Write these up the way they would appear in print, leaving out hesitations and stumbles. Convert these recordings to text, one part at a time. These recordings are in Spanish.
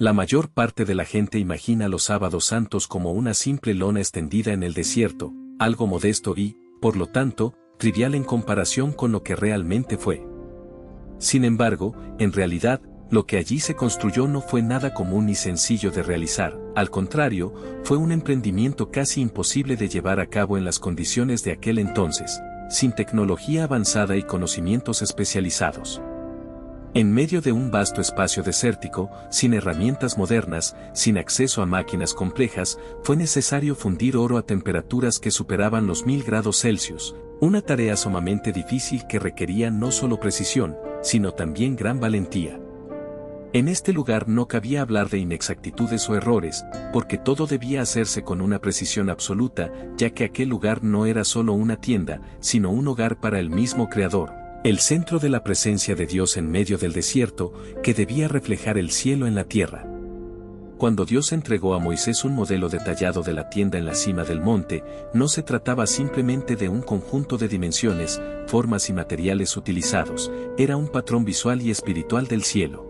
La mayor parte de la gente imagina los sábados santos como una simple lona extendida en el desierto, algo modesto y, por lo tanto, trivial en comparación con lo que realmente fue. Sin embargo, en realidad, lo que allí se construyó no fue nada común ni sencillo de realizar, al contrario, fue un emprendimiento casi imposible de llevar a cabo en las condiciones de aquel entonces, sin tecnología avanzada y conocimientos especializados. En medio de un vasto espacio desértico, sin herramientas modernas, sin acceso a máquinas complejas, fue necesario fundir oro a temperaturas que superaban los 1000 grados Celsius, una tarea sumamente difícil que requería no solo precisión, sino también gran valentía. En este lugar no cabía hablar de inexactitudes o errores, porque todo debía hacerse con una precisión absoluta, ya que aquel lugar no era solo una tienda, sino un hogar para el mismo Creador, el centro de la presencia de Dios en medio del desierto, que debía reflejar el cielo en la tierra. Cuando Dios entregó a Moisés un modelo detallado de la tienda en la cima del monte, no se trataba simplemente de un conjunto de dimensiones, formas y materiales utilizados, era un patrón visual y espiritual del cielo.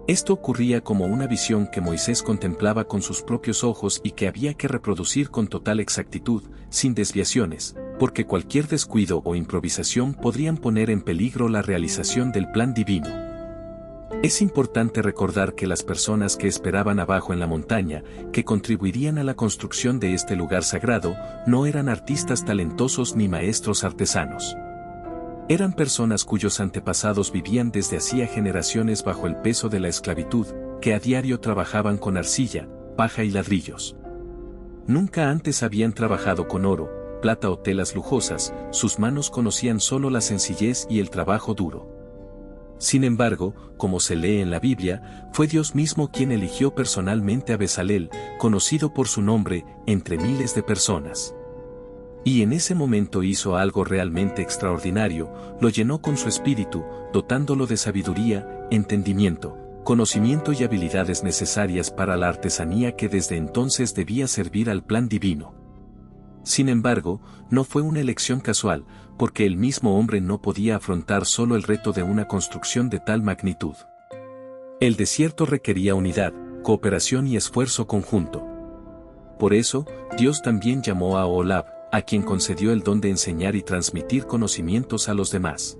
Esto ocurría como una visión que Moisés contemplaba con sus propios ojos y que había que reproducir con total exactitud, sin desviaciones, porque cualquier descuido o improvisación podrían poner en peligro la realización del plan divino. Es importante recordar que las personas que esperaban abajo en la montaña, que contribuirían a la construcción de este lugar sagrado, no eran artistas talentosos ni maestros artesanos. Eran personas cuyos antepasados vivían desde hacía generaciones bajo el peso de la esclavitud, que a diario trabajaban con arcilla, paja y ladrillos. Nunca antes habían trabajado con oro, plata o telas lujosas, sus manos conocían solo la sencillez y el trabajo duro. Sin embargo, como se lee en la Biblia, fue Dios mismo quien eligió personalmente a Bezalel, conocido por su nombre, entre miles de personas. Y en ese momento hizo algo realmente extraordinario, lo llenó con su espíritu, dotándolo de sabiduría, entendimiento, conocimiento y habilidades necesarias para la artesanía que desde entonces debía servir al plan divino. Sin embargo, no fue una elección casual, porque el mismo hombre no podía afrontar solo el reto de una construcción de tal magnitud. El desierto requería unidad, cooperación y esfuerzo conjunto. Por eso, Dios también llamó a Oholiab, a quien concedió el don de enseñar y transmitir conocimientos a los demás.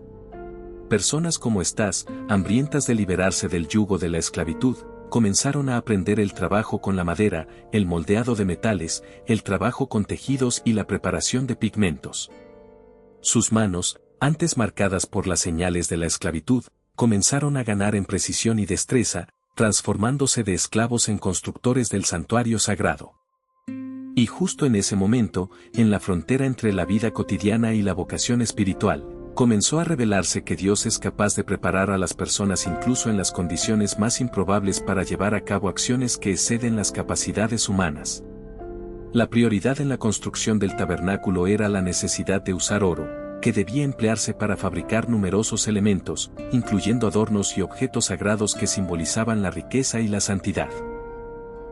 Personas como estas, hambrientas de liberarse del yugo de la esclavitud, comenzaron a aprender el trabajo con la madera, el moldeado de metales, el trabajo con tejidos y la preparación de pigmentos. Sus manos, antes marcadas por las señales de la esclavitud, comenzaron a ganar en precisión y destreza, transformándose de esclavos en constructores del santuario sagrado. Y justo en ese momento, en la frontera entre la vida cotidiana y la vocación espiritual, comenzó a revelarse que Dios es capaz de preparar a las personas incluso en las condiciones más improbables para llevar a cabo acciones que exceden las capacidades humanas. La prioridad en la construcción del tabernáculo era la necesidad de usar oro, que debía emplearse para fabricar numerosos elementos, incluyendo adornos y objetos sagrados que simbolizaban la riqueza y la santidad.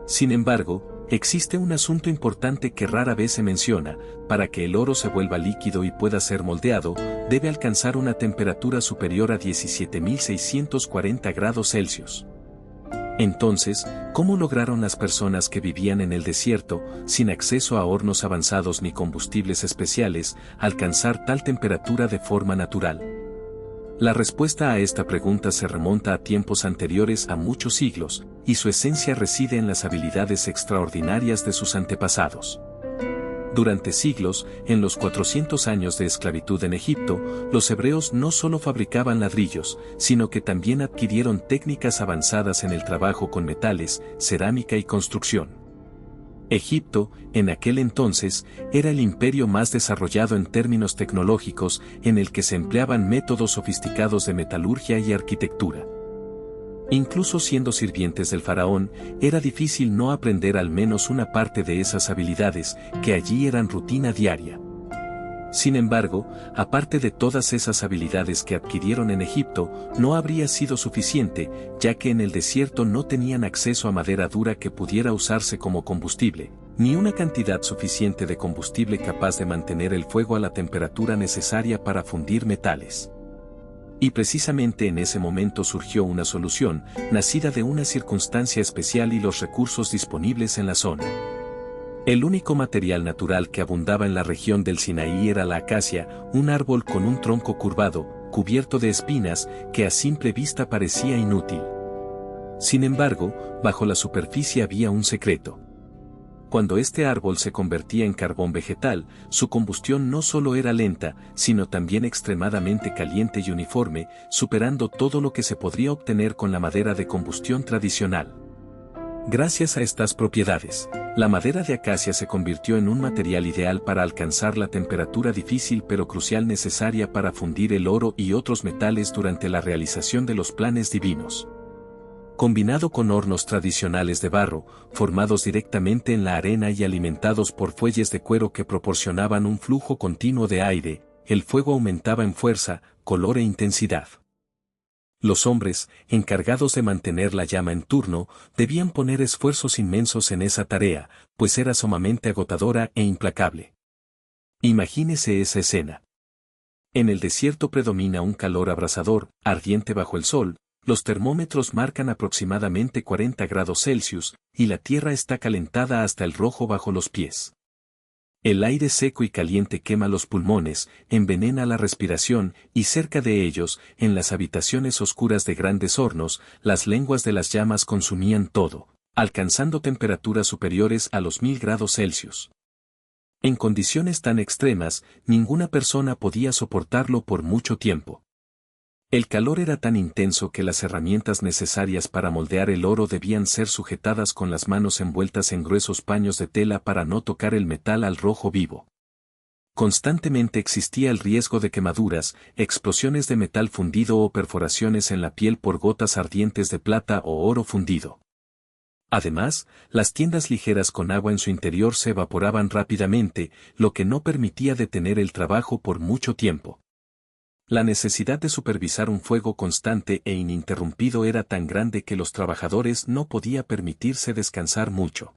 Sin embargo, existe un asunto importante que rara vez se menciona: para que el oro se vuelva líquido y pueda ser moldeado, debe alcanzar una temperatura superior a 17.640 grados Celsius. Entonces, ¿cómo lograron las personas que vivían en el desierto, sin acceso a hornos avanzados ni combustibles especiales, alcanzar tal temperatura de forma natural? La respuesta a esta pregunta se remonta a tiempos anteriores a muchos siglos, y su esencia reside en las habilidades extraordinarias de sus antepasados. Durante siglos, en los 400 años de esclavitud en Egipto, los hebreos no solo fabricaban ladrillos, sino que también adquirieron técnicas avanzadas en el trabajo con metales, cerámica y construcción. Egipto, en aquel entonces, era el imperio más desarrollado en términos tecnológicos, en el que se empleaban métodos sofisticados de metalurgia y arquitectura. Incluso siendo sirvientes del faraón, era difícil no aprender al menos una parte de esas habilidades, que allí eran rutina diaria. Sin embargo, aparte de todas esas habilidades que adquirieron en Egipto, no habría sido suficiente, ya que en el desierto no tenían acceso a madera dura que pudiera usarse como combustible, ni una cantidad suficiente de combustible capaz de mantener el fuego a la temperatura necesaria para fundir metales. Y precisamente en ese momento surgió una solución, nacida de una circunstancia especial y los recursos disponibles en la zona. El único material natural que abundaba en la región del Sinaí era la acacia, un árbol con un tronco curvado, cubierto de espinas, que a simple vista parecía inútil. Sin embargo, bajo la superficie había un secreto. Cuando este árbol se convertía en carbón vegetal, su combustión no solo era lenta, sino también extremadamente caliente y uniforme, superando todo lo que se podría obtener con la madera de combustión tradicional. Gracias a estas propiedades, la madera de acacia se convirtió en un material ideal para alcanzar la temperatura difícil pero crucial necesaria para fundir el oro y otros metales durante la realización de los planes divinos. Combinado con hornos tradicionales de barro, formados directamente en la arena y alimentados por fuelles de cuero que proporcionaban un flujo continuo de aire, el fuego aumentaba en fuerza, color e intensidad. Los hombres, encargados de mantener la llama en turno, debían poner esfuerzos inmensos en esa tarea, pues era sumamente agotadora e implacable. Imagínese esa escena. En el desierto predomina un calor abrasador, ardiente bajo el sol. Los termómetros marcan aproximadamente 40 grados Celsius, y la tierra está calentada hasta el rojo bajo los pies. El aire seco y caliente quema los pulmones, envenena la respiración, y cerca de ellos, en las habitaciones oscuras de grandes hornos, las lenguas de las llamas consumían todo, alcanzando temperaturas superiores a los 1000 grados Celsius. En condiciones tan extremas, ninguna persona podía soportarlo por mucho tiempo. El calor era tan intenso que las herramientas necesarias para moldear el oro debían ser sujetadas con las manos envueltas en gruesos paños de tela para no tocar el metal al rojo vivo. Constantemente existía el riesgo de quemaduras, explosiones de metal fundido o perforaciones en la piel por gotas ardientes de plata o oro fundido. Además, las tiendas ligeras con agua en su interior se evaporaban rápidamente, lo que no permitía detener el trabajo por mucho tiempo. La necesidad de supervisar un fuego constante e ininterrumpido era tan grande que los trabajadores no podían permitirse descansar mucho.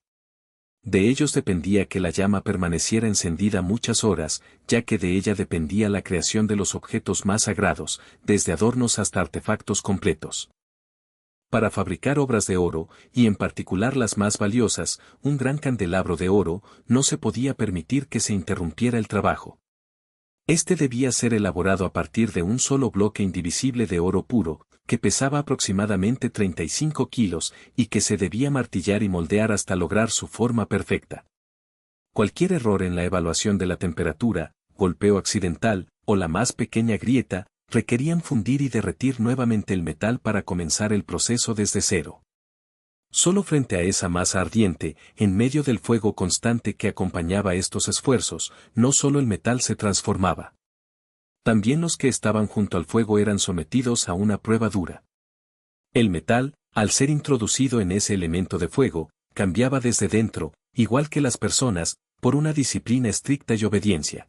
De ellos dependía que la llama permaneciera encendida muchas horas, ya que de ella dependía la creación de los objetos más sagrados, desde adornos hasta artefactos completos. Para fabricar obras de oro, y en particular las más valiosas, un gran candelabro de oro, no se podía permitir que se interrumpiera el trabajo. Este debía ser elaborado a partir de un solo bloque indivisible de oro puro, que pesaba aproximadamente 35 kilos, y que se debía martillar y moldear hasta lograr su forma perfecta. Cualquier error en la evaluación de la temperatura, golpeo accidental, o la más pequeña grieta, requerían fundir y derretir nuevamente el metal para comenzar el proceso desde cero. Solo frente a esa masa ardiente, en medio del fuego constante que acompañaba estos esfuerzos, no solo el metal se transformaba. También los que estaban junto al fuego eran sometidos a una prueba dura. El metal, al ser introducido en ese elemento de fuego, cambiaba desde dentro, igual que las personas, por una disciplina estricta y obediencia.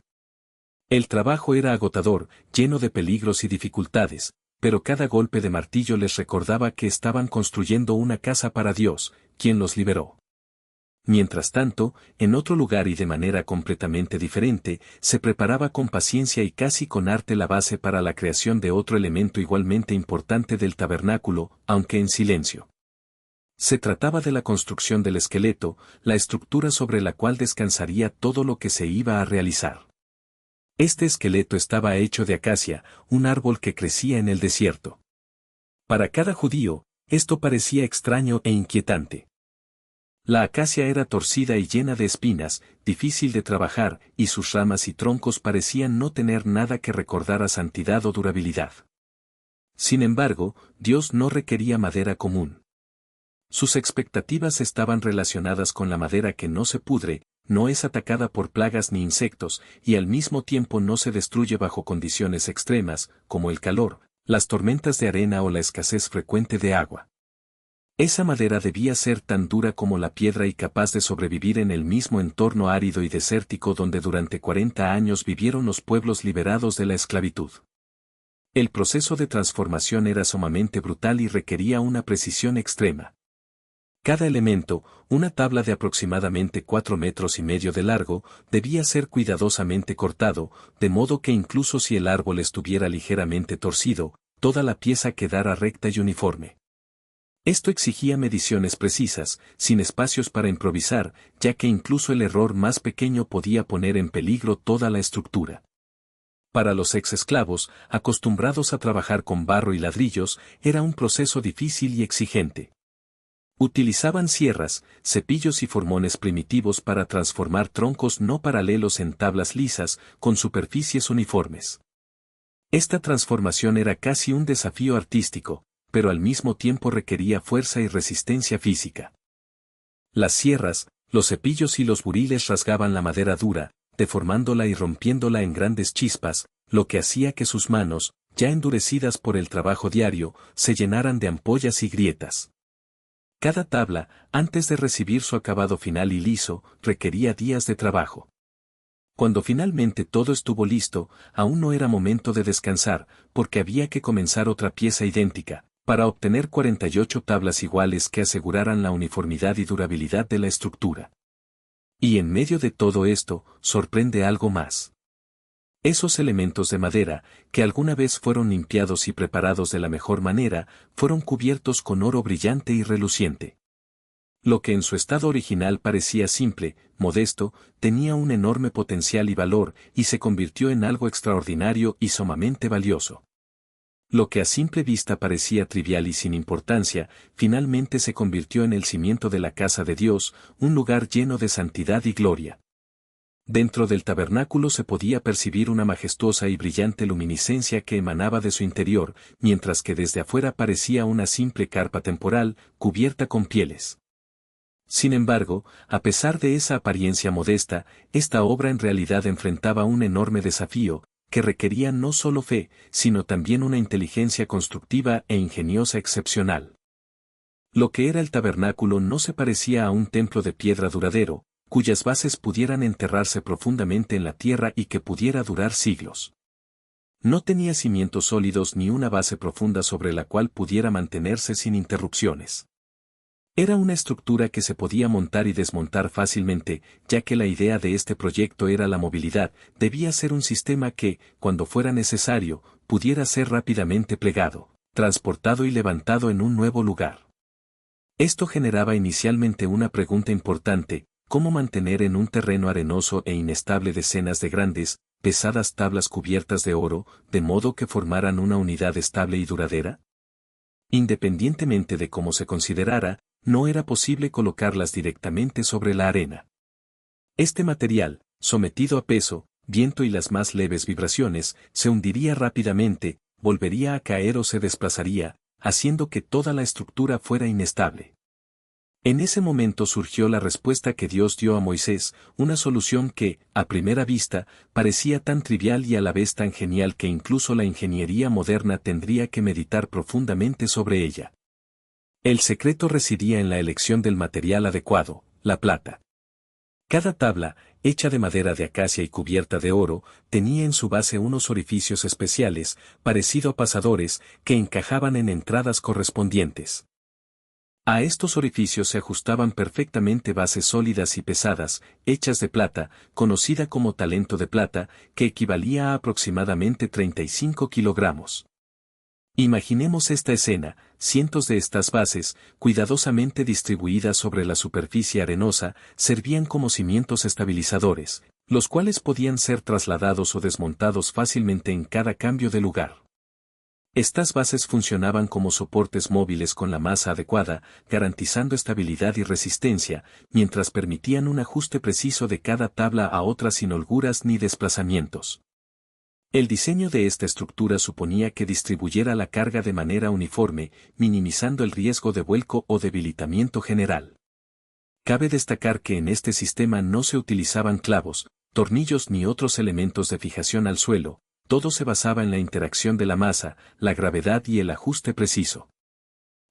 El trabajo era agotador, lleno de peligros y dificultades, pero cada golpe de martillo les recordaba que estaban construyendo una casa para Dios, quien los liberó. Mientras tanto, en otro lugar y de manera completamente diferente, se preparaba con paciencia y casi con arte la base para la creación de otro elemento igualmente importante del tabernáculo, aunque en silencio. Se trataba de la construcción del esqueleto, la estructura sobre la cual descansaría todo lo que se iba a realizar. Este esqueleto estaba hecho de acacia, un árbol que crecía en el desierto. Para cada judío, esto parecía extraño e inquietante. La acacia era torcida y llena de espinas, difícil de trabajar, y sus ramas y troncos parecían no tener nada que recordar a santidad o durabilidad. Sin embargo, Dios no requería madera común. Sus expectativas estaban relacionadas con la madera que no se pudre, no es atacada por plagas ni insectos, y al mismo tiempo no se destruye bajo condiciones extremas, como el calor, las tormentas de arena o la escasez frecuente de agua. Esa madera debía ser tan dura como la piedra y capaz de sobrevivir en el mismo entorno árido y desértico donde durante 40 años vivieron los pueblos liberados de la esclavitud. El proceso de transformación era sumamente brutal y requería una precisión extrema. Cada elemento, una tabla de aproximadamente 4,5 metros de largo, debía ser cuidadosamente cortado, de modo que incluso si el árbol estuviera ligeramente torcido, toda la pieza quedara recta y uniforme. Esto exigía mediciones precisas, sin espacios para improvisar, ya que incluso el error más pequeño podía poner en peligro toda la estructura. Para los ex-esclavos, acostumbrados a trabajar con barro y ladrillos, era un proceso difícil y exigente. Utilizaban sierras, cepillos y formones primitivos para transformar troncos no paralelos en tablas lisas, con superficies uniformes. Esta transformación era casi un desafío artístico, pero al mismo tiempo requería fuerza y resistencia física. Las sierras, los cepillos y los buriles rasgaban la madera dura, deformándola y rompiéndola en grandes chispas, lo que hacía que sus manos, ya endurecidas por el trabajo diario, se llenaran de ampollas y grietas. Cada tabla, antes de recibir su acabado final y liso, requería días de trabajo. Cuando finalmente todo estuvo listo, aún no era momento de descansar, porque había que comenzar otra pieza idéntica, para obtener 48 tablas iguales que aseguraran la uniformidad y durabilidad de la estructura. Y en medio de todo esto, sorprende algo más. Esos elementos de madera, que alguna vez fueron limpiados y preparados de la mejor manera, fueron cubiertos con oro brillante y reluciente. Lo que en su estado original parecía simple, modesto, tenía un enorme potencial y valor, y se convirtió en algo extraordinario y sumamente valioso. Lo que a simple vista parecía trivial y sin importancia, finalmente se convirtió en el cimiento de la casa de Dios, un lugar lleno de santidad y gloria. Dentro del tabernáculo se podía percibir una majestuosa y brillante luminiscencia que emanaba de su interior, mientras que desde afuera parecía una simple carpa temporal, cubierta con pieles. Sin embargo, a pesar de esa apariencia modesta, esta obra en realidad enfrentaba un enorme desafío, que requería no solo fe, sino también una inteligencia constructiva e ingeniosa excepcional. Lo que era el tabernáculo no se parecía a un templo de piedra duradero, cuyas bases pudieran enterrarse profundamente en la tierra y que pudiera durar siglos. No tenía cimientos sólidos ni una base profunda sobre la cual pudiera mantenerse sin interrupciones. Era una estructura que se podía montar y desmontar fácilmente, ya que la idea de este proyecto era la movilidad, debía ser un sistema que, cuando fuera necesario, pudiera ser rápidamente plegado, transportado y levantado en un nuevo lugar. Esto generaba inicialmente una pregunta importante: ¿cómo mantener en un terreno arenoso e inestable decenas de grandes, pesadas tablas cubiertas de oro, de modo que formaran una unidad estable y duradera? Independientemente de cómo se considerara, no era posible colocarlas directamente sobre la arena. Este material, sometido a peso, viento y las más leves vibraciones, se hundiría rápidamente, volvería a caer o se desplazaría, haciendo que toda la estructura fuera inestable. En ese momento surgió la respuesta que Dios dio a Moisés, una solución que, a primera vista, parecía tan trivial y a la vez tan genial que incluso la ingeniería moderna tendría que meditar profundamente sobre ella. El secreto residía en la elección del material adecuado, la plata. Cada tabla, hecha de madera de acacia y cubierta de oro, tenía en su base unos orificios especiales, parecido a pasadores, que encajaban en entradas correspondientes. A estos orificios se ajustaban perfectamente bases sólidas y pesadas, hechas de plata, conocida como talento de plata, que equivalía a aproximadamente 35 kilogramos. Imaginemos esta escena: cientos de estas bases, cuidadosamente distribuidas sobre la superficie arenosa, servían como cimientos estabilizadores, los cuales podían ser trasladados o desmontados fácilmente en cada cambio de lugar. Estas bases funcionaban como soportes móviles con la masa adecuada, garantizando estabilidad y resistencia, mientras permitían un ajuste preciso de cada tabla a otra sin holguras ni desplazamientos. El diseño de esta estructura suponía que distribuyera la carga de manera uniforme, minimizando el riesgo de vuelco o debilitamiento general. Cabe destacar que en este sistema no se utilizaban clavos, tornillos ni otros elementos de fijación al suelo. Todo se basaba en la interacción de la masa, la gravedad y el ajuste preciso.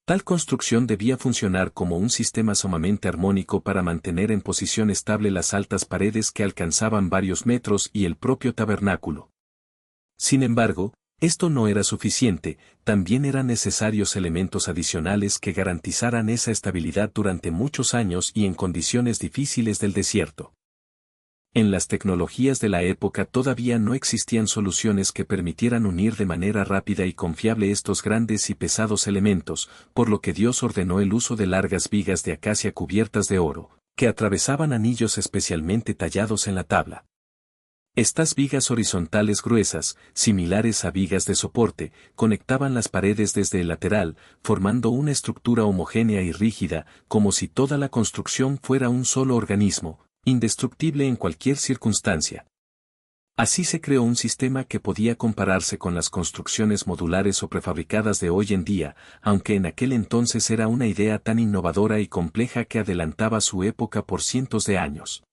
Tal construcción debía funcionar como un sistema sumamente armónico para mantener en posición estable las altas paredes que alcanzaban varios metros y el propio tabernáculo. Sin embargo, esto no era suficiente, también eran necesarios elementos adicionales que garantizaran esa estabilidad durante muchos años y en condiciones difíciles del desierto. En las tecnologías de la época todavía no existían soluciones que permitieran unir de manera rápida y confiable estos grandes y pesados elementos, por lo que Dios ordenó el uso de largas vigas de acacia cubiertas de oro, que atravesaban anillos especialmente tallados en la tabla. Estas vigas horizontales gruesas, similares a vigas de soporte, conectaban las paredes desde el lateral, formando una estructura homogénea y rígida, como si toda la construcción fuera un solo organismo, indestructible en cualquier circunstancia. Así se creó un sistema que podía compararse con las construcciones modulares o prefabricadas de hoy en día, aunque en aquel entonces era una idea tan innovadora y compleja que adelantaba su época por cientos de años.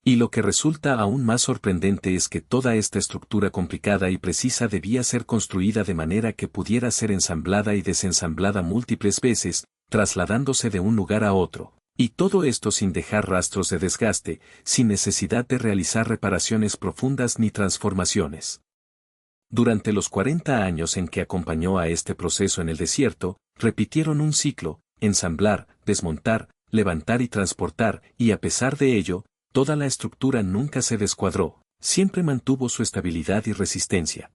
Y lo que resulta aún más sorprendente es que toda esta estructura complicada y precisa debía ser construida de manera que pudiera ser ensamblada y desensamblada múltiples veces, trasladándose de un lugar a otro. Y todo esto sin dejar rastros de desgaste, sin necesidad de realizar reparaciones profundas ni transformaciones. Durante los 40 años en que acompañó a este proceso en el desierto, repitieron un ciclo: ensamblar, desmontar, levantar y transportar, y a pesar de ello, toda la estructura nunca se descuadró, siempre mantuvo su estabilidad y resistencia.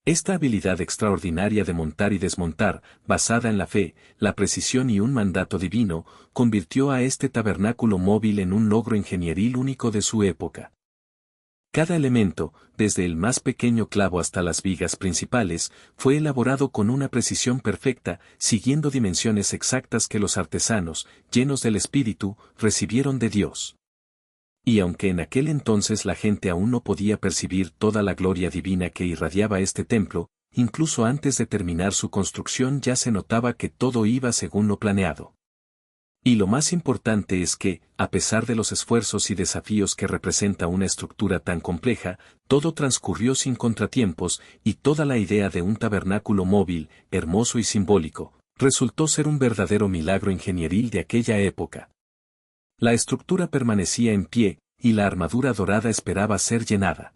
Esta habilidad extraordinaria de montar y desmontar, basada en la fe, la precisión y un mandato divino, convirtió a este tabernáculo móvil en un logro ingenieril único de su época. Cada elemento, desde el más pequeño clavo hasta las vigas principales, fue elaborado con una precisión perfecta, siguiendo dimensiones exactas que los artesanos, llenos del Espíritu, recibieron de Dios. Y aunque en aquel entonces la gente aún no podía percibir toda la gloria divina que irradiaba este templo, incluso antes de terminar su construcción ya se notaba que todo iba según lo planeado. Y lo más importante es que, a pesar de los esfuerzos y desafíos que representa una estructura tan compleja, todo transcurrió sin contratiempos, y toda la idea de un tabernáculo móvil, hermoso y simbólico, resultó ser un verdadero milagro ingenieril de aquella época. La estructura permanecía en pie, y la armadura dorada esperaba ser llenada.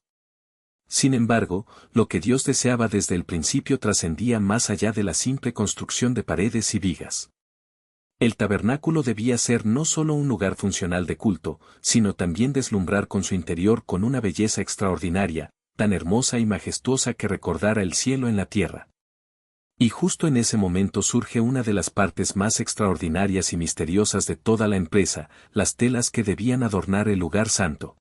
Sin embargo, lo que Dios deseaba desde el principio trascendía más allá de la simple construcción de paredes y vigas. El tabernáculo debía ser no solo un lugar funcional de culto, sino también deslumbrar con su interior con una belleza extraordinaria, tan hermosa y majestuosa que recordara el cielo en la tierra. Y justo en ese momento surge una de las partes más extraordinarias y misteriosas de toda la empresa: las telas que debían adornar el lugar santo.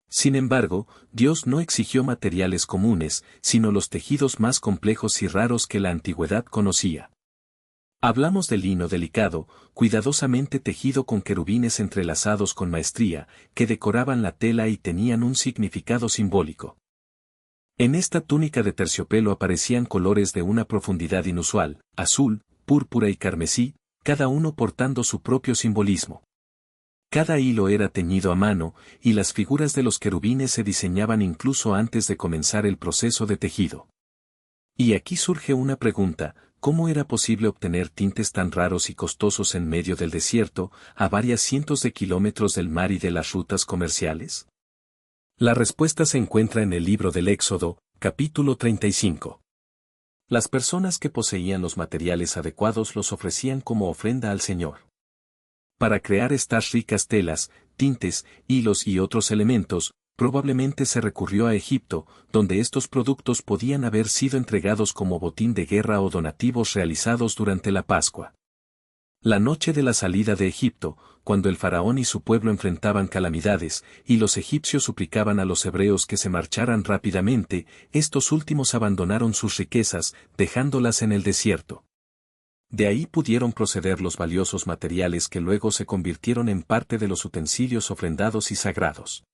Sin embargo, Dios no exigió materiales comunes, sino los tejidos más complejos y raros que la antigüedad conocía. Hablamos de lino delicado, cuidadosamente tejido con querubines entrelazados con maestría, que decoraban la tela y tenían un significado simbólico. En esta túnica de terciopelo aparecían colores de una profundidad inusual: azul, púrpura y carmesí, cada uno portando su propio simbolismo. Cada hilo era teñido a mano, y las figuras de los querubines se diseñaban incluso antes de comenzar el proceso de tejido. Y aquí surge una pregunta: ¿cómo era posible obtener tintes tan raros y costosos en medio del desierto, a varias cientos de kilómetros del mar y de las rutas comerciales? La respuesta se encuentra en el libro del Éxodo, capítulo 35. Las personas que poseían los materiales adecuados los ofrecían como ofrenda al Señor. Para crear estas ricas telas, tintes, hilos y otros elementos, probablemente se recurrió a Egipto, donde estos productos podían haber sido entregados como botín de guerra o donativos realizados durante la Pascua. La noche de la salida de Egipto, cuando el faraón y su pueblo enfrentaban calamidades, y los egipcios suplicaban a los hebreos que se marcharan rápidamente, estos últimos abandonaron sus riquezas, dejándolas en el desierto. De ahí pudieron proceder los valiosos materiales que luego se convirtieron en parte de los utensilios ofrendados y sagrados.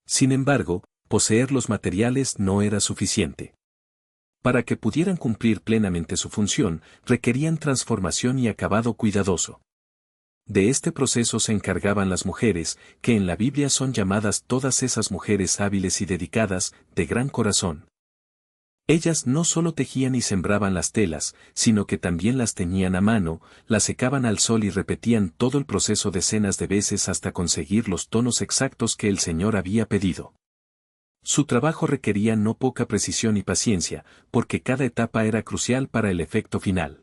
Sin embargo, poseer los materiales no era suficiente. Para que pudieran cumplir plenamente su función, requerían transformación y acabado cuidadoso. De este proceso se encargaban las mujeres, que en la Biblia son llamadas todas esas mujeres hábiles y dedicadas, de gran corazón. Ellas no solo tejían y sembraban las telas, sino que también las teñían a mano, las secaban al sol y repetían todo el proceso decenas de veces hasta conseguir los tonos exactos que el Señor había pedido. Su trabajo requería no poca precisión y paciencia, porque cada etapa era crucial para el efecto final.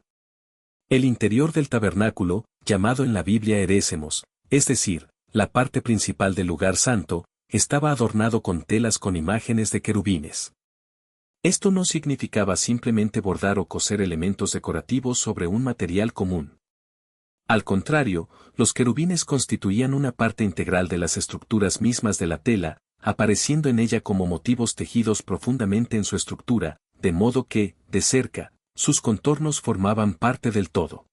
El interior del tabernáculo, llamado en la Biblia Erésemos, es decir, La parte principal del lugar santo estaba adornado con telas con imágenes de querubines. Esto no significaba simplemente bordar o coser elementos decorativos sobre un material común. Al contrario, los querubines constituían una parte integral de las estructuras mismas de la tela, apareciendo en ella como motivos tejidos profundamente en su estructura, de modo que, de cerca, sus contornos formaban parte del todo.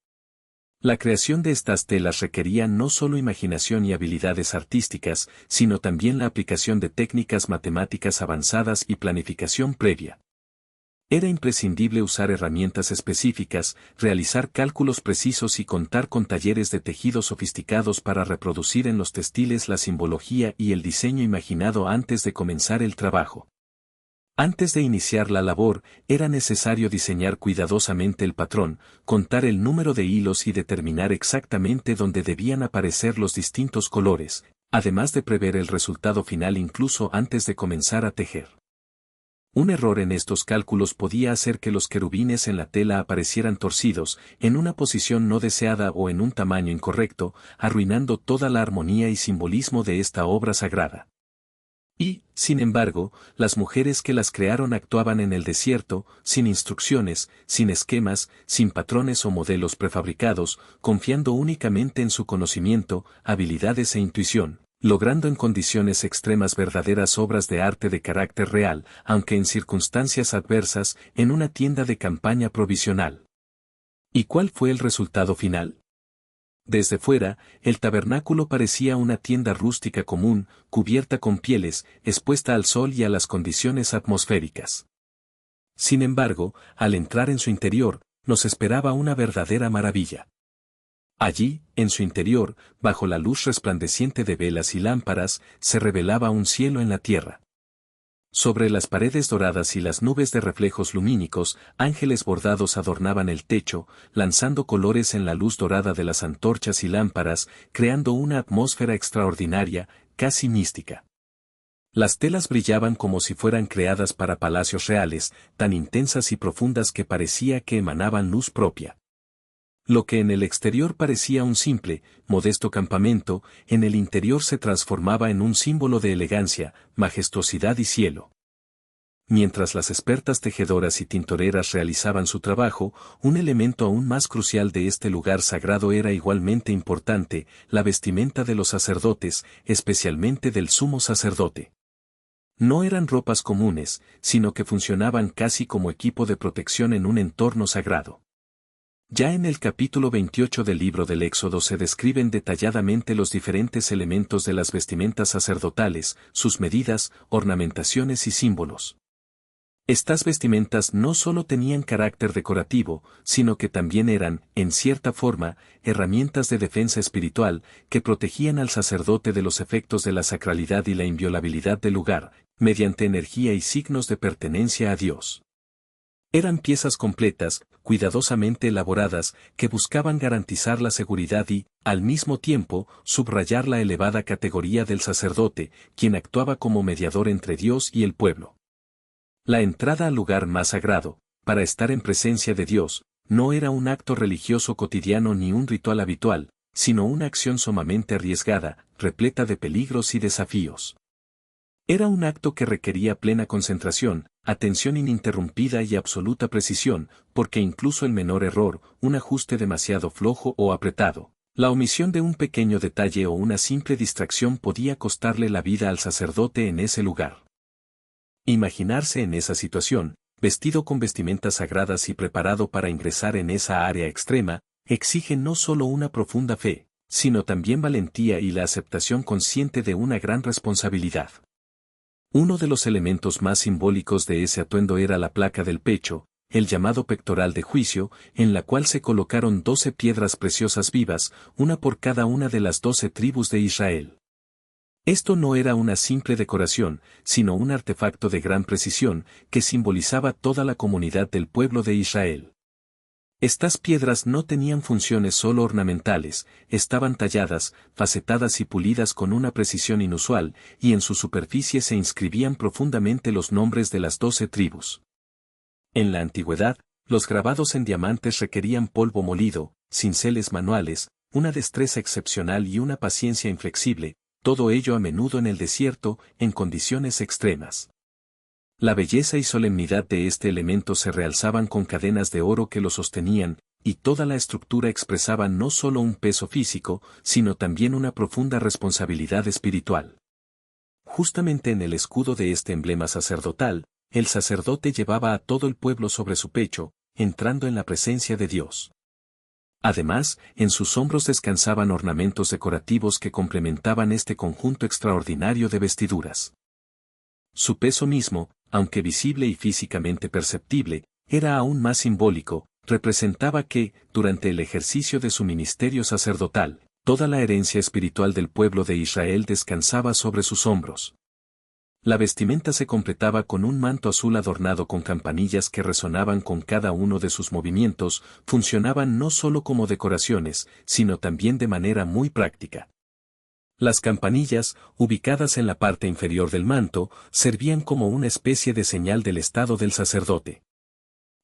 La creación de estas telas requería no solo imaginación y habilidades artísticas, sino también la aplicación de técnicas matemáticas avanzadas y planificación previa. Era imprescindible usar herramientas específicas, realizar cálculos precisos y contar con talleres de tejido sofisticados para reproducir en los textiles la simbología y el diseño imaginado antes de comenzar el trabajo. Antes de iniciar la labor, era necesario diseñar cuidadosamente el patrón, contar el número de hilos y determinar exactamente dónde debían aparecer los distintos colores, además de prever el resultado final incluso antes de comenzar a tejer. Un error en estos cálculos podía hacer que los querubines en la tela aparecieran torcidos, en una posición no deseada o en un tamaño incorrecto, arruinando toda la armonía y simbolismo de esta obra sagrada. Y, sin embargo, las mujeres que las crearon actuaban en el desierto, sin instrucciones, sin esquemas, sin patrones o modelos prefabricados, confiando únicamente en su conocimiento, habilidades e intuición, logrando en condiciones extremas verdaderas obras de arte de carácter real, aunque en circunstancias adversas, en una tienda de campaña provisional. ¿Y cuál fue el resultado final? Desde fuera, el tabernáculo parecía una tienda rústica común, cubierta con pieles, expuesta al sol y a las condiciones atmosféricas. Sin embargo, al entrar en su interior, nos esperaba una verdadera maravilla. Allí, en su interior, bajo la luz resplandeciente de velas y lámparas, se revelaba un cielo en la tierra. Sobre las paredes doradas y las nubes de reflejos lumínicos, ángeles bordados adornaban el techo, lanzando colores en la luz dorada de las antorchas y lámparas, creando una atmósfera extraordinaria, casi mística. Las telas brillaban como si fueran creadas para palacios reales, tan intensas y profundas que parecía que emanaban luz propia. Lo que en el exterior parecía un simple, modesto campamento, en el interior se transformaba en un símbolo de elegancia, majestuosidad y cielo. Mientras las expertas tejedoras y tintoreras realizaban su trabajo, un elemento aún más crucial de este lugar sagrado era igualmente importante, la vestimenta de los sacerdotes, especialmente del sumo sacerdote. No eran ropas comunes, sino que funcionaban casi como equipo de protección en un entorno sagrado. Ya en el capítulo 28 del libro del Éxodo se describen detalladamente los diferentes elementos de las vestimentas sacerdotales, sus medidas, ornamentaciones y símbolos. Estas vestimentas no solo tenían carácter decorativo, sino que también eran, en cierta forma, herramientas de defensa espiritual, que protegían al sacerdote de los efectos de la sacralidad y la inviolabilidad del lugar, mediante energía y signos de pertenencia a Dios. Eran piezas completas, cuidadosamente elaboradas, que buscaban garantizar la seguridad y, al mismo tiempo, subrayar la elevada categoría del sacerdote, quien actuaba como mediador entre Dios y el pueblo. La entrada al lugar más sagrado, para estar en presencia de Dios, no era un acto religioso cotidiano ni un ritual habitual, sino una acción sumamente arriesgada, repleta de peligros y desafíos. Era un acto que requería plena concentración, atención ininterrumpida y absoluta precisión, porque incluso el menor error, un ajuste demasiado flojo o apretado, la omisión de un pequeño detalle o una simple distracción podía costarle la vida al sacerdote en ese lugar. Imaginarse en esa situación, vestido con vestimentas sagradas y preparado para ingresar en esa área extrema, exige no solo una profunda fe, sino también valentía y la aceptación consciente de una gran responsabilidad. Uno de los elementos más simbólicos de ese atuendo era la placa del pecho, el llamado pectoral de juicio, en la cual se colocaron 12 piedras preciosas vivas, una por cada una de las 12 tribus de Israel. Esto no era una simple decoración, sino un artefacto de gran precisión, que simbolizaba toda la comunidad del pueblo de Israel. Estas piedras no tenían funciones solo ornamentales, estaban talladas, facetadas y pulidas con una precisión inusual, y en su superficie se inscribían profundamente los nombres de las 12 tribus. En la antigüedad, los grabados en diamantes requerían polvo molido, cinceles manuales, una destreza excepcional y una paciencia inflexible, todo ello a menudo en el desierto, en condiciones extremas. La belleza y solemnidad de este elemento se realzaban con cadenas de oro que lo sostenían, y toda la estructura expresaba no solo un peso físico, sino también una profunda responsabilidad espiritual. Justamente en el escudo de este emblema sacerdotal, el sacerdote llevaba a todo el pueblo sobre su pecho, entrando en la presencia de Dios. Además, en sus hombros descansaban ornamentos decorativos que complementaban este conjunto extraordinario de vestiduras. Su peso mismo, aunque visible y físicamente perceptible, era aún más simbólico, representaba que, durante el ejercicio de su ministerio sacerdotal, toda la herencia espiritual del pueblo de Israel descansaba sobre sus hombros. La vestimenta se completaba con un manto azul adornado con campanillas que resonaban con cada uno de sus movimientos, funcionaban no solo como decoraciones, sino también de manera muy práctica. Las campanillas, ubicadas en la parte inferior del manto, servían como una especie de señal del estado del sacerdote.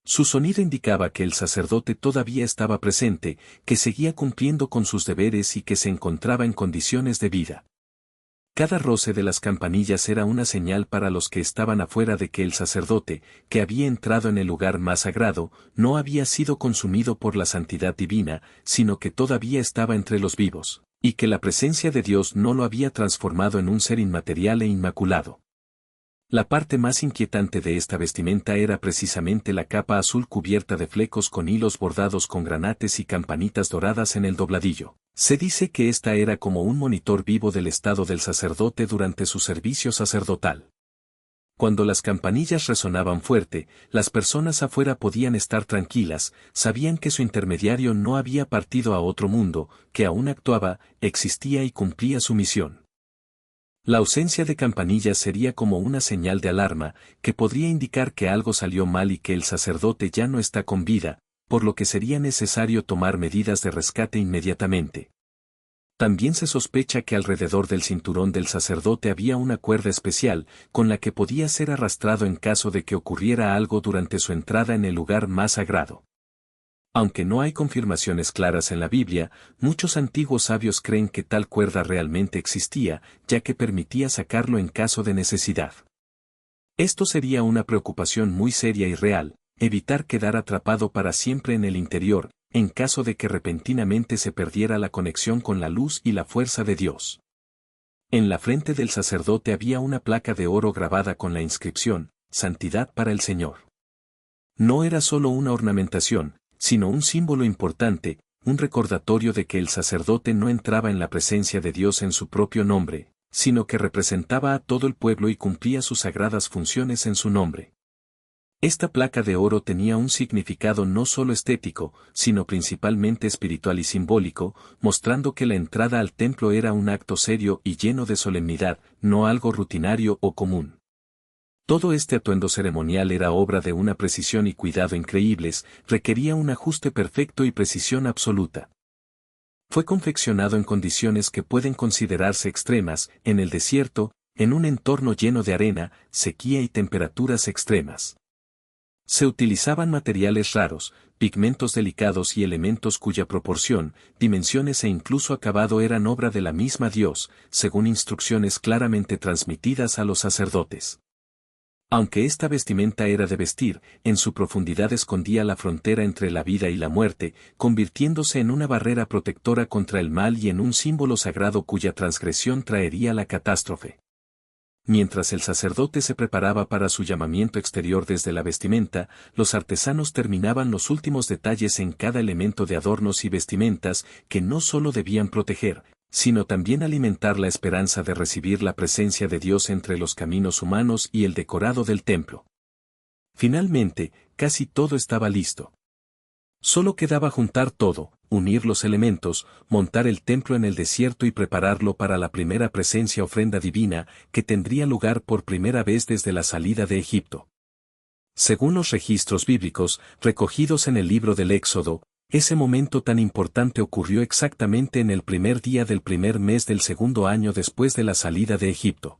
Su sonido indicaba que el sacerdote todavía estaba presente, que seguía cumpliendo con sus deberes y que se encontraba en condiciones de vida. Cada roce de las campanillas era una señal para los que estaban afuera de que el sacerdote, que había entrado en el lugar más sagrado, no había sido consumido por la santidad divina, sino que todavía estaba entre los vivos, y que la presencia de Dios no lo había transformado en un ser inmaterial e inmaculado. La parte más inquietante de esta vestimenta era precisamente la capa azul cubierta de flecos con hilos bordados con granates y campanitas doradas en el dobladillo. Se dice que esta era como un monitor vivo del estado del sacerdote durante su servicio sacerdotal. Cuando las campanillas resonaban fuerte, las personas afuera podían estar tranquilas, sabían que su intermediario no había partido a otro mundo, que aún actuaba, existía y cumplía su misión. La ausencia de campanillas sería como una señal de alarma, que podría indicar que algo salió mal y que el sacerdote ya no está con vida, por lo que sería necesario tomar medidas de rescate inmediatamente. También se sospecha que alrededor del cinturón del sacerdote había una cuerda especial, con la que podía ser arrastrado en caso de que ocurriera algo durante su entrada en el lugar más sagrado. Aunque no hay confirmaciones claras en la Biblia, muchos antiguos sabios creen que tal cuerda realmente existía, ya que permitía sacarlo en caso de necesidad. Esto sería una preocupación muy seria y real, evitar quedar atrapado para siempre en el interior, en caso de que repentinamente se perdiera la conexión con la luz y la fuerza de Dios. En la frente del sacerdote había una placa de oro grabada con la inscripción, Santidad para el Señor. No era solo una ornamentación, sino un símbolo importante, un recordatorio de que el sacerdote no entraba en la presencia de Dios en su propio nombre, sino que representaba a todo el pueblo y cumplía sus sagradas funciones en su nombre. Esta placa de oro tenía un significado no solo estético, sino principalmente espiritual y simbólico, mostrando que la entrada al templo era un acto serio y lleno de solemnidad, no algo rutinario o común. Todo este atuendo ceremonial era obra de una precisión y cuidado increíbles, requería un ajuste perfecto y precisión absoluta. Fue confeccionado en condiciones que pueden considerarse extremas, en el desierto, en un entorno lleno de arena, sequía y temperaturas extremas. Se utilizaban materiales raros, pigmentos delicados y elementos cuya proporción, dimensiones e incluso acabado eran obra de la misma Dios, según instrucciones claramente transmitidas a los sacerdotes. Aunque esta vestimenta era de vestir, en su profundidad escondía la frontera entre la vida y la muerte, convirtiéndose en una barrera protectora contra el mal y en un símbolo sagrado cuya transgresión traería la catástrofe. Mientras el sacerdote se preparaba para su llamamiento exterior desde la vestimenta, los artesanos terminaban los últimos detalles en cada elemento de adornos y vestimentas que no solo debían proteger, sino también alimentar la esperanza de recibir la presencia de Dios entre los caminos humanos y el decorado del templo. Finalmente, casi todo estaba listo. Solo quedaba juntar todo, unir los elementos, montar el templo en el desierto y prepararlo para la primera presencia ofrenda divina, que tendría lugar por primera vez desde la salida de Egipto. Según los registros bíblicos, recogidos en el libro del Éxodo, ese momento tan importante ocurrió exactamente en el primer día del primer mes del segundo año después de la salida de Egipto.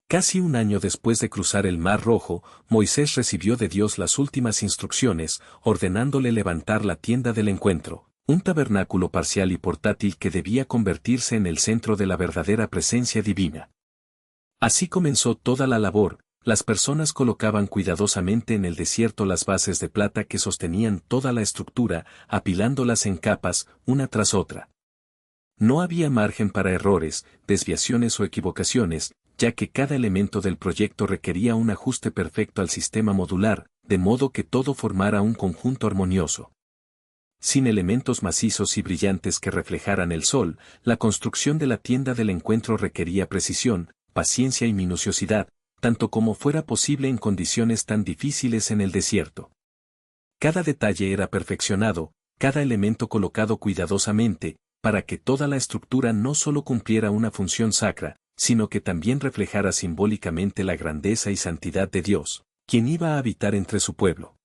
Casi un año después de cruzar el Mar Rojo, Moisés recibió de Dios las últimas instrucciones, ordenándole levantar la tienda del encuentro, Un tabernáculo parcial y portátil que debía convertirse en el centro de la verdadera presencia divina. Así comenzó toda la labor. Las personas colocaban cuidadosamente en el desierto las bases de plata que sostenían toda la estructura, apilándolas en capas, una tras otra. No había margen para errores, desviaciones o equivocaciones, ya que cada elemento del proyecto requería un ajuste perfecto al sistema modular, de modo que todo formara un conjunto armonioso. Sin elementos macizos y brillantes que reflejaran el sol, la construcción de la tienda del encuentro requería precisión, paciencia y minuciosidad, tanto como fuera posible en condiciones tan difíciles en el desierto. Cada detalle era perfeccionado, cada elemento colocado cuidadosamente, para que toda la estructura no solo cumpliera una función sacra, sino que también reflejara simbólicamente la grandeza y santidad de Dios, quien iba a habitar entre su pueblo.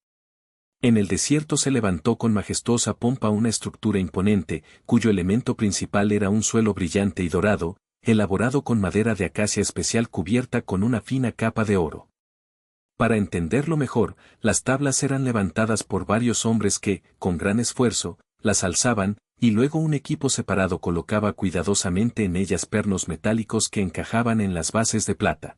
En el desierto se levantó con majestuosa pompa una estructura imponente, cuyo elemento principal era un suelo brillante y dorado, elaborado con madera de acacia especial cubierta con una fina capa de oro. Para entenderlo mejor, las tablas eran levantadas por varios hombres que, con gran esfuerzo, las alzaban, y luego un equipo separado colocaba cuidadosamente en ellas pernos metálicos que encajaban en las bases de plata.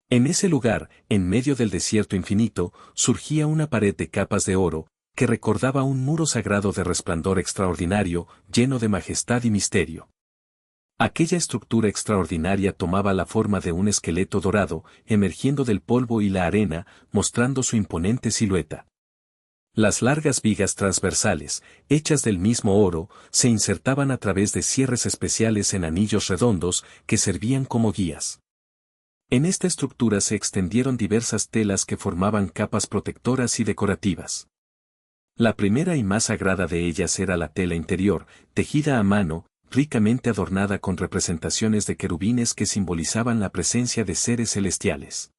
En ese lugar, en medio del desierto infinito, surgía una pared de capas de oro, que recordaba un muro sagrado de resplandor extraordinario, lleno de majestad y misterio. Aquella estructura extraordinaria tomaba la forma de un esqueleto dorado, emergiendo del polvo y la arena, mostrando su imponente silueta. Las largas vigas transversales, hechas del mismo oro, se insertaban a través de cierres especiales en anillos redondos que servían como guías. En esta estructura se extendieron diversas telas que formaban capas protectoras y decorativas. La primera y más sagrada de ellas era la tela interior, tejida a mano, ricamente adornada con representaciones de querubines que simbolizaban la presencia de seres celestiales.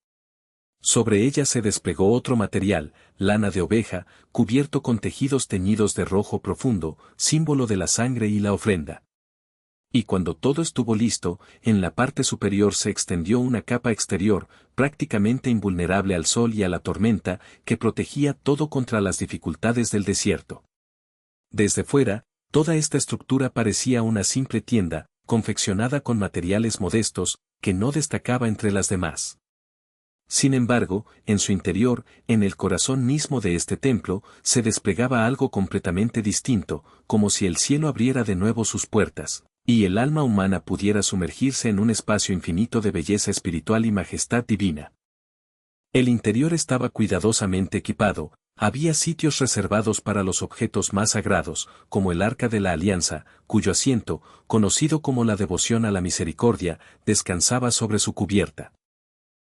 Sobre ella se desplegó otro material, lana de oveja, cubierto con tejidos teñidos de rojo profundo, símbolo de la sangre y la ofrenda. Y cuando todo estuvo listo, en la parte superior se extendió una capa exterior, prácticamente invulnerable al sol y a la tormenta, que protegía todo contra las dificultades del desierto. Desde fuera, toda esta estructura parecía una simple tienda, confeccionada con materiales modestos, que no destacaba entre las demás. Sin embargo, en su interior, en el corazón mismo de este templo, se desplegaba algo completamente distinto, como si el cielo abriera de nuevo sus puertas, y el alma humana pudiera sumergirse en un espacio infinito de belleza espiritual y majestad divina. El interior estaba cuidadosamente equipado, había sitios reservados para los objetos más sagrados, como el Arca de la Alianza, cuyo asiento, conocido como la devoción a la misericordia, descansaba sobre su cubierta.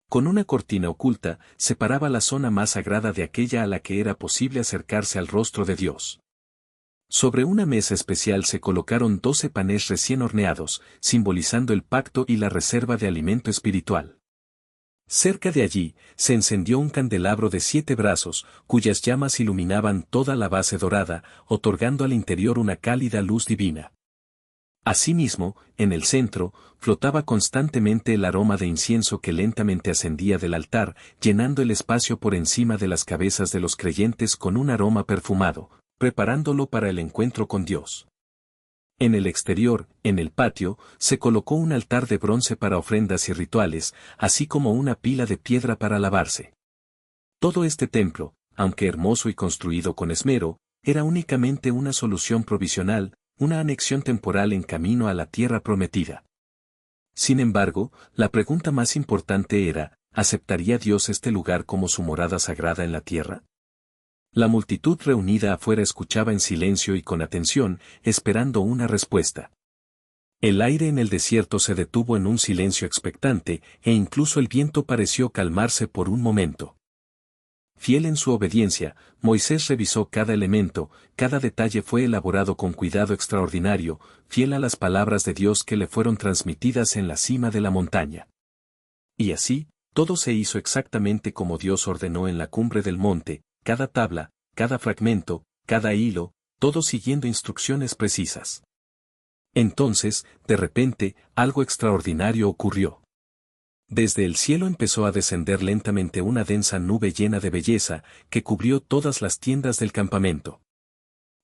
Con una cortina oculta, separaba la zona más sagrada de aquella a la que era posible acercarse al rostro de Dios. Sobre una mesa especial se colocaron 12 panes recién horneados, simbolizando el pacto y la reserva de alimento espiritual. Cerca de allí, se encendió un candelabro de 7 brazos, cuyas llamas iluminaban toda la base dorada, otorgando al interior una cálida luz divina. Asimismo, en el centro, flotaba constantemente el aroma de incienso que lentamente ascendía del altar, llenando el espacio por encima de las cabezas de los creyentes con un aroma perfumado, preparándolo para el encuentro con Dios. En el exterior, en el patio, se colocó un altar de bronce para ofrendas y rituales, así como una pila de piedra para lavarse. Todo este templo, aunque hermoso y construido con esmero, era únicamente una solución provisional, una anexión temporal en camino a la tierra prometida. Sin embargo, la pregunta más importante era, ¿aceptaría Dios este lugar como su morada sagrada en la tierra? La multitud reunida afuera escuchaba en silencio y con atención, esperando una respuesta. El aire en el desierto se detuvo en un silencio expectante, e incluso el viento pareció calmarse por un momento. Fiel en su obediencia, Moisés revisó cada elemento, cada detalle fue elaborado con cuidado extraordinario, fiel a las palabras de Dios que le fueron transmitidas en la cima de la montaña. Y así, todo se hizo exactamente como Dios ordenó en la cumbre del monte, cada tabla, cada fragmento, cada hilo, todo siguiendo instrucciones precisas. Entonces, de repente, algo extraordinario ocurrió. Desde el cielo empezó a descender lentamente una densa nube llena de belleza, que cubrió todas las tiendas del campamento.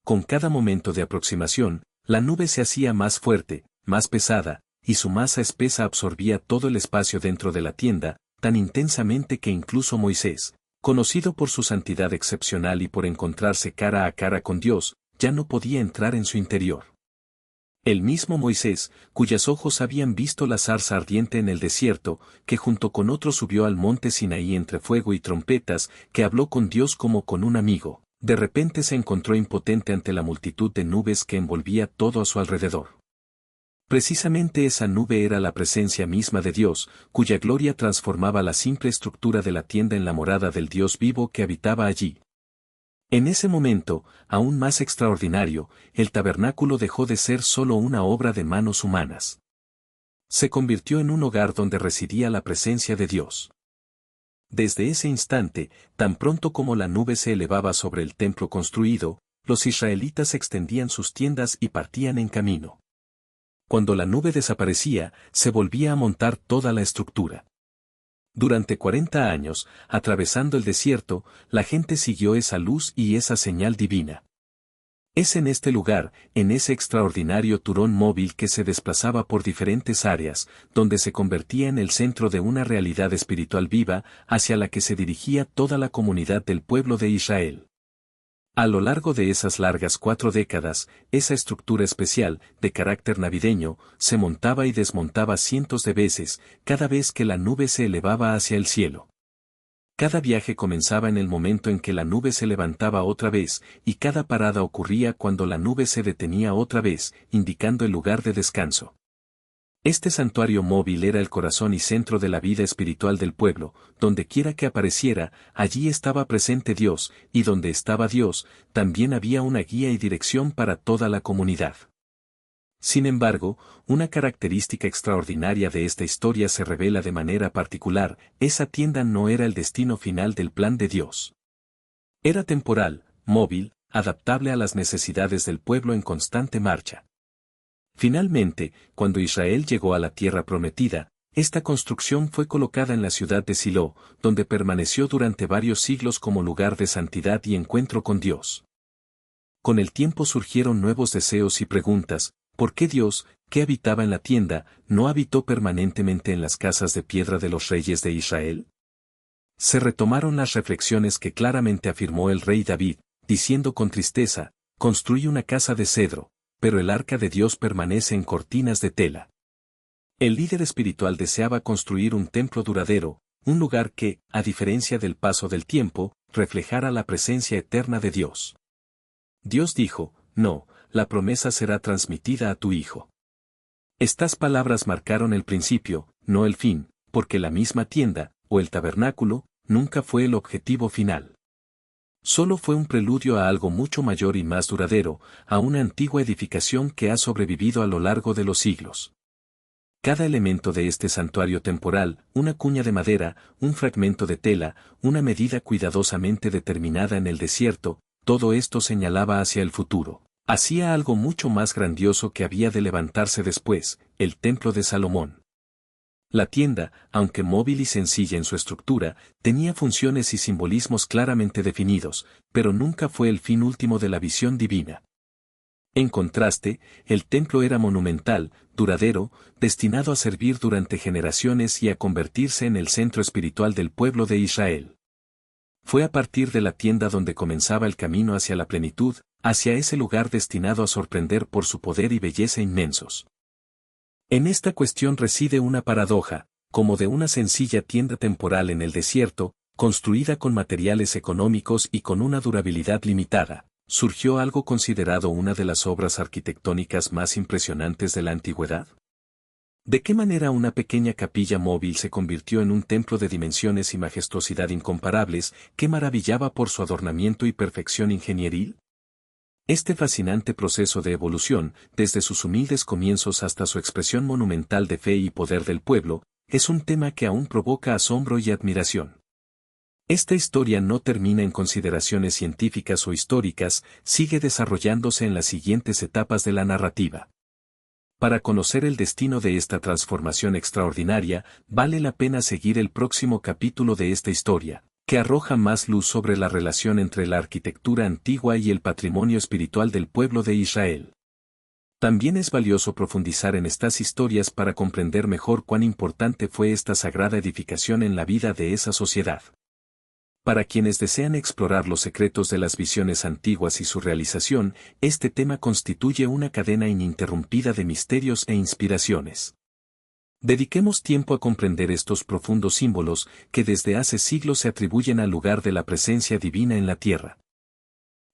Con cada momento de aproximación, la nube se hacía más fuerte, más pesada, y su masa espesa absorbía todo el espacio dentro de la tienda, tan intensamente que incluso Moisés, conocido por su santidad excepcional y por encontrarse cara a cara con Dios, ya no podía entrar en su interior. El mismo Moisés, cuyos ojos habían visto la zarza ardiente en el desierto, que junto con otros subió al monte Sinaí entre fuego y trompetas, que habló con Dios como con un amigo, de repente se encontró impotente ante la multitud de nubes que envolvía todo a su alrededor. Precisamente esa nube era la presencia misma de Dios, cuya gloria transformaba la simple estructura de la tienda en la morada del Dios vivo que habitaba allí. En ese momento, aún más extraordinario, el tabernáculo dejó de ser solo una obra de manos humanas. Se convirtió en un hogar donde residía la presencia de Dios. Desde ese instante, tan pronto como la nube se elevaba sobre el templo construido, los israelitas extendían sus tiendas y partían en camino. Cuando la nube desaparecía, se volvía a montar toda la estructura. Durante 40 años, atravesando el desierto, la gente siguió esa luz y esa señal divina. Es en este lugar, en ese extraordinario turón móvil que se desplazaba por diferentes áreas, donde se convertía en el centro de una realidad espiritual viva, hacia la que se dirigía toda la comunidad del pueblo de Israel. A lo largo de esas largas 4 décadas, esa estructura especial, de carácter navideño, se montaba y desmontaba cientos de veces, cada vez que la nube se elevaba hacia el cielo. Cada viaje comenzaba en el momento en que la nube se levantaba otra vez, y cada parada ocurría cuando la nube se detenía otra vez, indicando el lugar de descanso. Este santuario móvil era el corazón y centro de la vida espiritual del pueblo, donde quiera que apareciera, allí estaba presente Dios, y donde estaba Dios, también había una guía y dirección para toda la comunidad. Sin embargo, una característica extraordinaria de esta historia se revela de manera particular: esa tienda no era el destino final del plan de Dios. Era temporal, móvil, adaptable a las necesidades del pueblo en constante marcha. Finalmente, cuando Israel llegó a la tierra prometida, esta construcción fue colocada en la ciudad de Silo, donde permaneció durante varios siglos como lugar de santidad y encuentro con Dios. Con el tiempo surgieron nuevos deseos y preguntas: ¿por qué Dios, que habitaba en la tienda, no habitó permanentemente en las casas de piedra de los reyes de Israel? Se retomaron las reflexiones que claramente afirmó el rey David, diciendo con tristeza: construí una casa de cedro, pero el arca de Dios permanece en cortinas de tela. El líder espiritual deseaba construir un templo duradero, un lugar que, a diferencia del paso del tiempo, reflejara la presencia eterna de Dios. Dios dijo: no, la promesa será transmitida a tu hijo. Estas palabras marcaron el principio, no el fin, porque la misma tienda, o el tabernáculo, nunca fue el objetivo final. Solo fue un preludio a algo mucho mayor y más duradero, a una antigua edificación que ha sobrevivido a lo largo de los siglos. Cada elemento de este santuario temporal, una cuña de madera, un fragmento de tela, una medida cuidadosamente determinada en el desierto, todo esto señalaba hacia el futuro. Hacía algo mucho más grandioso que había de levantarse después: el templo de Salomón. La tienda, aunque móvil y sencilla en su estructura, tenía funciones y simbolismos claramente definidos, pero nunca fue el fin último de la visión divina. En contraste, el templo era monumental, duradero, destinado a servir durante generaciones y a convertirse en el centro espiritual del pueblo de Israel. Fue a partir de la tienda donde comenzaba el camino hacia la plenitud, hacia ese lugar destinado a sorprender por su poder y belleza inmensos. En esta cuestión reside una paradoja: como de una sencilla tienda temporal en el desierto, construida con materiales económicos y con una durabilidad limitada, surgió algo considerado una de las obras arquitectónicas más impresionantes de la antigüedad. ¿De qué manera una pequeña capilla móvil se convirtió en un templo de dimensiones y majestuosidad incomparables, que maravillaba por su adornamiento y perfección ingenieril? Este fascinante proceso de evolución, desde sus humildes comienzos hasta su expresión monumental de fe y poder del pueblo, es un tema que aún provoca asombro y admiración. Esta historia no termina en consideraciones científicas o históricas, sigue desarrollándose en las siguientes etapas de la narrativa. Para conocer el destino de esta transformación extraordinaria, vale la pena seguir el próximo capítulo de esta historia, que arroja más luz sobre la relación entre la arquitectura antigua y el patrimonio espiritual del pueblo de Israel. También es valioso profundizar en estas historias para comprender mejor cuán importante fue esta sagrada edificación en la vida de esa sociedad. Para quienes desean explorar los secretos de las visiones antiguas y su realización, este tema constituye una cadena ininterrumpida de misterios e inspiraciones. Dediquemos tiempo a comprender estos profundos símbolos que desde hace siglos se atribuyen al lugar de la presencia divina en la tierra.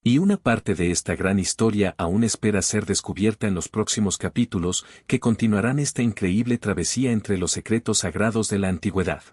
Y una parte de esta gran historia aún espera ser descubierta en los próximos capítulos que continuarán esta increíble travesía entre los secretos sagrados de la antigüedad.